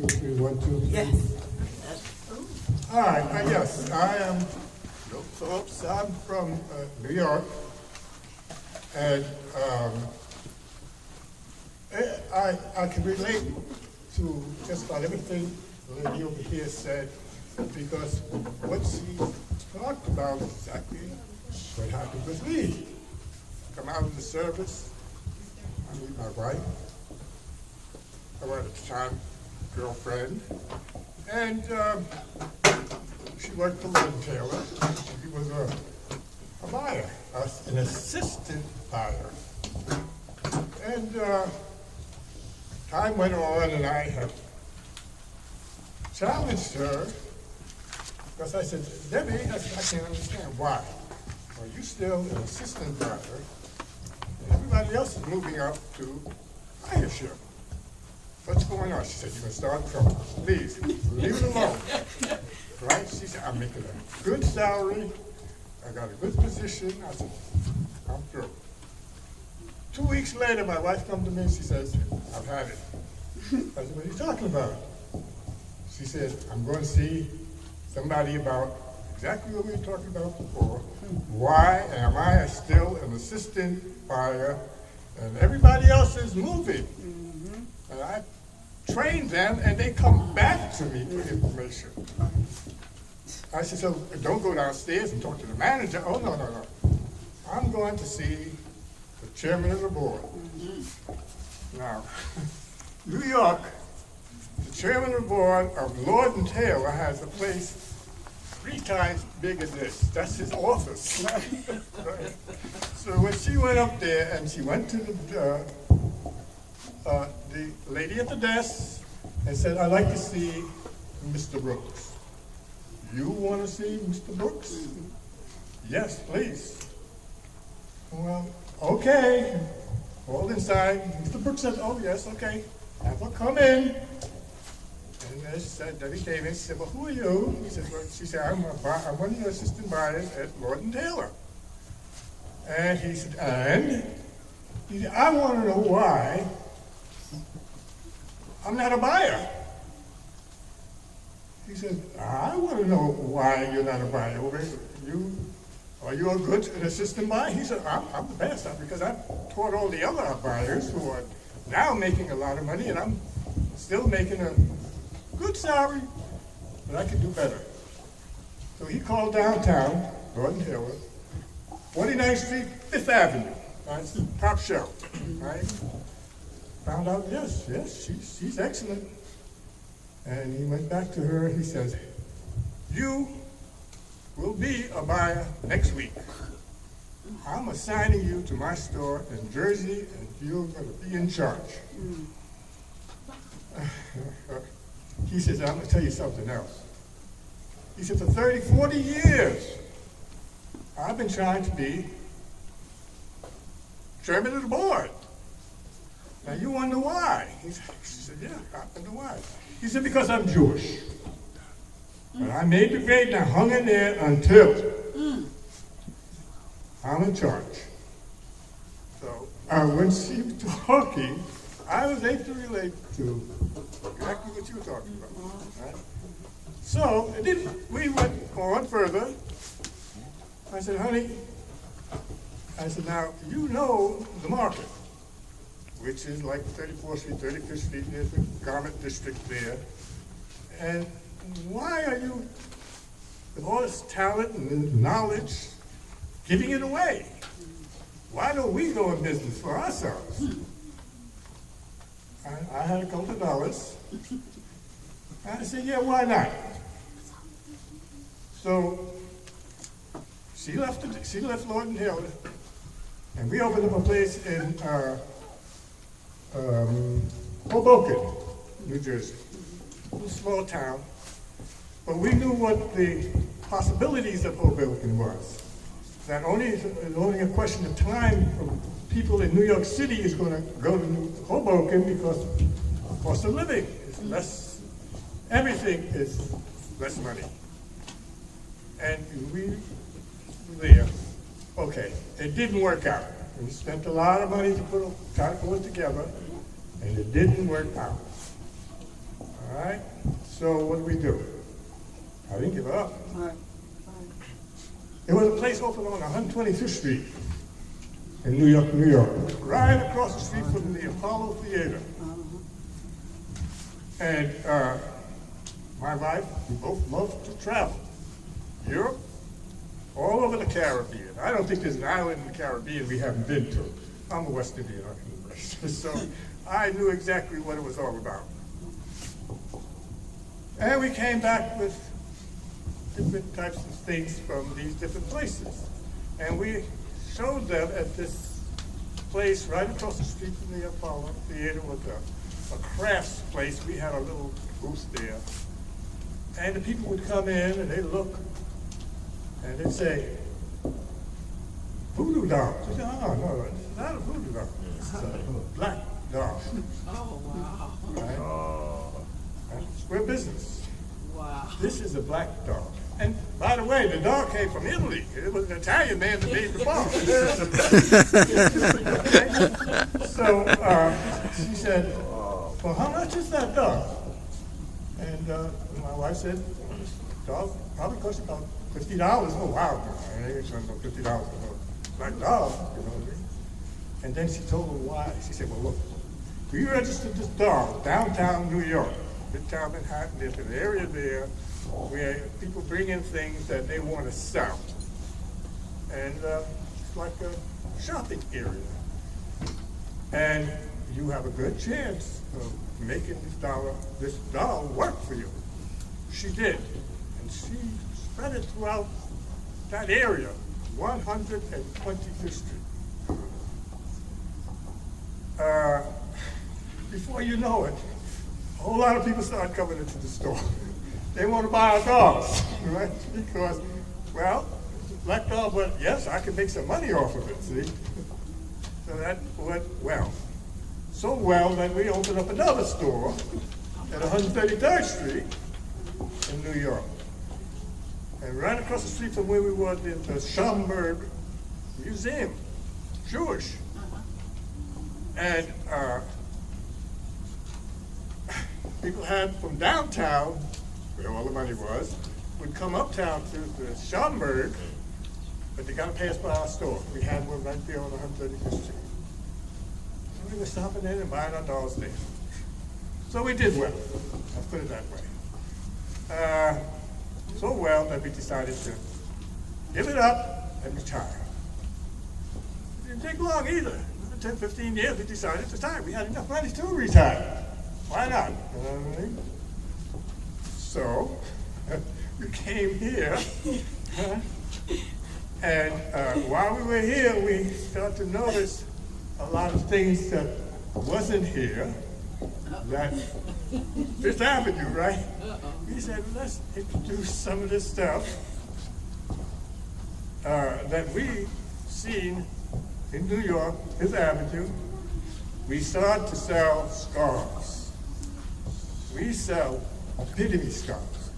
2, 3, 1, 2, 3. Yes. All right, yes, I am, folks, I'm from New York, and I can relate to just about everything the lady over here said, because what she talked about is exactly what happened with me. Come out of the service, I meet my wife, I was at the time girlfriend, and she worked for Norman Tayloe. She was a buyer, an assistant buyer. And time went on, and I had challenged her, because I said, Debbie, I can't understand why. Are you still an assistant buyer, and everybody else is moving up to buyership? What's going on? She said, you're going to start trouble. Please, leave it alone. Right? She said, I'm making a good salary. I got a good position. I said, I'm through. 2 weeks later, my wife comes to me and she says, I've had it. I said, what are you talking about? She said, I'm going to see somebody about exactly what we were talking about before. Why am I still an assistant buyer and everybody else is moving? And I train them, and they come back to me for information. I said, so don't go downstairs and talk to the manager. Oh, no. I'm going to see the chairman of the board. Now, New York, the chairman of the board of Norman Tayloe has a place 3 times bigger than this. That's his office. So when she went up there, and she went to the lady at the desk and said, I'd like to see Mr. Brooks. You want to see Mr. Brooks? Yes, please. Well, okay. All inside. Mr. Brooks said, oh, yes, okay. Have her come in. And then he came in and said, well, who are you? He said, well, she said, I'm one of your assistant buyers at Norman Tayloe. And he said, I want to know why I'm not a buyer. He said, I want to know why you're not a buyer. Are you a good assistant buyer? He said, I'm the best, because I've taught all the other buyers who are now making a lot of money, and I'm still making a good salary, but I can do better. So he called downtown, Norman Tayloe, 29th Street, 5th Avenue. That's the top shelf, right? Found out, yes, she's excellent. And he went back to her, he says, you will be a buyer next week. I'm assigning you to my store in Jersey, and you're going to be in charge. He says, I'm going to tell you something else. He said, for 30, 40 years, I've been trying to be chairman of the board. Now you wonder why? She said, yeah, I wonder why. He said, because I'm Jewish. But I made the grade and I hung in there until I'm in charge. So when she was talking, I was able to relate to exactly what you were talking about. Right? So we went on further. I said, honey, now you know the market, which is like 34th Street, 35th Street, there's the garment district there. And why are you, with all this talent and knowledge, giving it away? Why don't we go in business for ourselves? I had a couple of dollars. I said, yeah, why not? So she left Norman Tayloe, and we opened up a place in Hoboken, New Jersey. A little small town. But we knew what the possibilities of Hoboken was. That it's only a question of time for people in New York City is going to go to Hoboken because the cost of living is less, everything is less money. And we were there. Okay, it didn't work out. We spent a lot of money to try to pull it together, and it didn't work out. All right? So what do? I didn't give up. Right. There was a place open on 125th Street in New York, New York, right across the street from the Apollo Theater. And my wife, we both love to travel. Europe, all over the Caribbean. I don't think there's an island in the Caribbean we haven't been to. I'm a West Indian, so I knew exactly what it was all about. And we came back with different types of things from these different places. And we showed them at this place right across the street from the Apollo Theater was a crafts place. We had a little booth there. And the people would come in and they'd look and they'd say, voodoo doll. I said, oh, no, it's not a voodoo doll. It's a black doll. Oh, wow. Right? And square business. Wow. This is a black dog. And by the way, the dog came from Italy. It was an Italian man that made the dog. So she said, well, how much is that dog? And my wife said, well, this dog probably costs about $50. Oh, wow. I ain't spending about $50 for a black dog, you know what I mean? And then she told me why. She said, well, look, we registered this dog downtown New York, Midtown Manhattan, there's an area there where people bring in things that they want to sell. And it's like a shopping area. And you have a good chance of making this doll work for you. She did. And she spread it throughout that area, 125th Street. Before you know it, a whole lot of people started coming into the store. They want to buy our dolls, right? Because, well, it's a black doll, but yes, I can make some money off of it, see? So that went well. So well that we opened up another store at 133rd Street in New York. And right across the street from where we were in the Schomburg Museum, Jewish. And people had from downtown, where all the money was, would come uptown to the Schomburg, but they got to pass by our store. We had one right there on 135th Street. So we were stopping in and buying our dolls there. So we did well, I'll put it that way. So well that we decided to give it up and retire. It didn't take long either. 10, 15 years, we decided to retire. We had enough money to retire. Why not? You know what I mean? So, we came here, and while we were here, we started to notice a lot of things that wasn't here, that Fifth Avenue, right? We said, let's introduce some of this stuff that we seen in New York, Fifth Avenue. We started to sell scarves. We sell epitome scarves.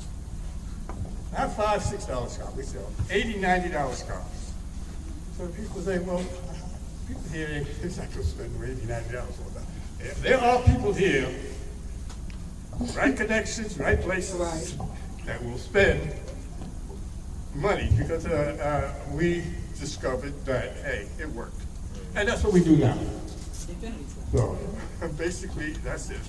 Not $5, $6 scarves, we sell $80, $90 scarves. So people say, well, people here, it's not going to spend $80, $90 for that. There are people here, right connections, right places, that will spend money because we discovered that, hey, it worked. And that's what we do now. So basically, that's it.